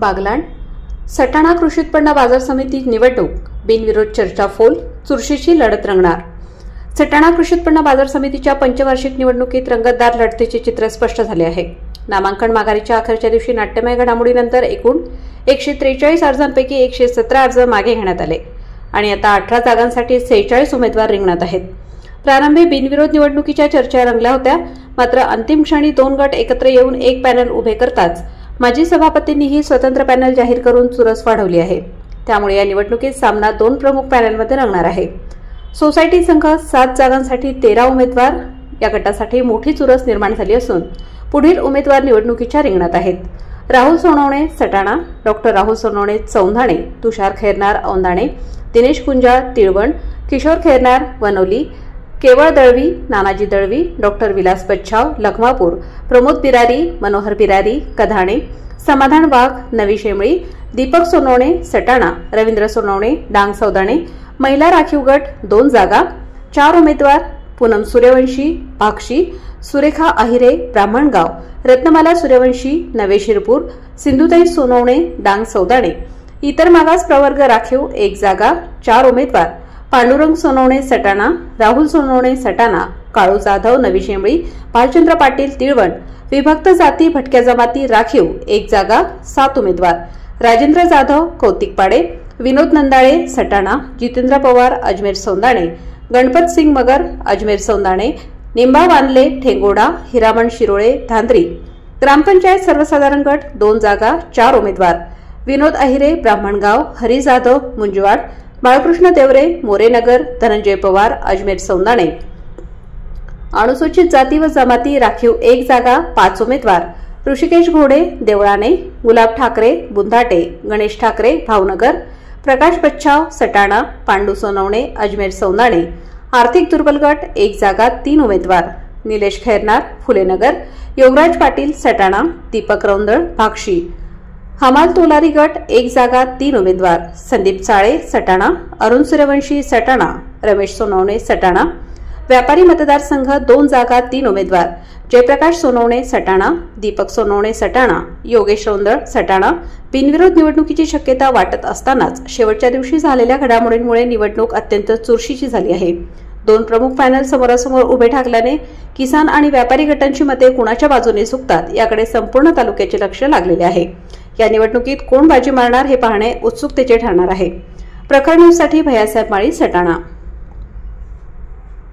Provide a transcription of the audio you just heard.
बागलाण सटाणा कृषी उत्पन्न बाजार समिती निवडणूक बिनविरोध चर्चा फोल चुरशीची लढत रंगणार। सटाणा कृषी उत्पन्न बाजार समितीच्या पंचवार्षिक निवडणुकीत रंगतदार लढतीचे चित्र स्पष्ट झाले आहे। नामांकन माघारीच्या अखेरच्या दिवशी नाट्यमय घडामोडीनंतर एकूण 143 अर्जांपैकी 117 अर्ज मागे घेण्यात आले आणि आता 18 जागांसाठी 46 उमेदवार रिंगणात आहेत। प्रारंभी बिनविरोध निवडणुकीच्या चर्चा रंगल्या होत्या, मात्र अंतिम क्षणी 2 गट एकत्र येऊन एक पॅनल उभे करताच माजी सभापतींनीही स्वतंत्र पॅनल जाहीर करून चुरस वाढवली आहे। त्यामुळे या निवडणुकीत सामना 2 प्रमुख पॅनलमध्ये रंगणार आहे। सोसायटी संघ 7 जागांसाठी 13 उमेदवार या गटासाठी मोठी चुरस निर्माण झाली असून पुढील उमेदवार निवडणुकीच्या रिंगणात आहेत। राहुल सोनवणे सटाणा, डॉक्टर राहुल सोनवणे चौंधाणे, तुषार खैरनार औंधाणे, दिनेश कुंजाळ तिळवण, किशोर खैरनार वनवली, केवळ दळवी नानाजी दळवी, डॉक्टर विलास बच्छाव लखमापूर, प्रमोद बिरारी मनोहर बिरारी कधाणे, समाधान वाघ नवी शेमळी, दीपक सोनवणे सटाणा, रवींद्र सोनवणे डांग सौदाणे। महिला राखीव गट 2 जागा 4 उमेदवार पूनम सूर्यवंशी भाक्षी, सुरेखा अहिरे ब्राह्मणगाव, रत्नमाला सूर्यवंशी नवे शिरपूर, सिंधुताई सोनवणे डांग सौदाणे। इतर मागास प्रवर्ग राखीव 1 जागा 4 उमेदवार पांडुरंग सोनवणे सटाणा, राहुल सोनवणे सटाणा, काळू जाधव नवी शेंबळी, भालचंद्र पाटील तिळवण। विभक्त जाती भटक्या जमाती राखीव 1 जागा 7 उमेदवार राजेंद्र जाधव कौतिकपाडे, विनोद नंदाळे सटाणा, जितेंद्र पवार अजमेर सौंदाणे, गणपत सिंग मगर अजमेर सौंदाणे, निंबा वानले ठेंगोडा, हिरामण शिरोळे धांद्री। ग्रामपंचायत सर्वसाधारण गट 2 जागा 4 उमेदवार विनोद अहिरे ब्राह्मणगाव, हरी जाधव मुंजवाड, बाळकृष्ण देवरे मोरेनगर, धनंजय पवार अजमेर सौंदाणे। अनुसूचित जाती व जमाती राखीव 1 जागा 5 उमेदवार ऋषिकेश घोडे देवळाने, गुलाब ठाकरे बुंधाटे, गणेश ठाकरे भावनगर, प्रकाश बच्छाव सटाणा, पांडू सोनवणे अजमेर सौंदाणे। आर्थिक दुर्बल गट 1 जागा 3 उमेदवार निलेश खैरनार फुलेनगर, योगराज पाटील सटाणा, दीपक रौंदळ भाक्षी। हमाल तोलारी गट 1 जागा 3 उमेदवार संदीप चाळे सटाणा, अरुण सूर्यवंशी सटाणा, रमेश सोनवणे सटाणा। व्यापारी मतदारसंघ 2 जागा 3 उमेदवार जयप्रकाश सोनवणे सटाणा, दीपक सोनवणे सटाणा, योगेश रौंदळ सटाणा। बिनविरोध निवडणुकीची शक्यता वाटत असतानाच शेवटच्या दिवशी झालेल्या घडामोडींमुळे निवडणूक अत्यंत चुरशीची झाली आहे। 2 प्रमुख पॅनल समोरासमोर उभे ठाकल्याने किसान आणि व्यापारी गटांची मते कुणाच्या बाजूने झुकतात याकडे संपूर्ण तालुक्याचे लक्ष लागलेले आहे। या निवडणुकीत कोण बाजी मारणार हे पाहणे उत्सुकतेचे ठरणार आहे। प्रखर न्यूजसाठी भैयासाहेब माळी सटाणा।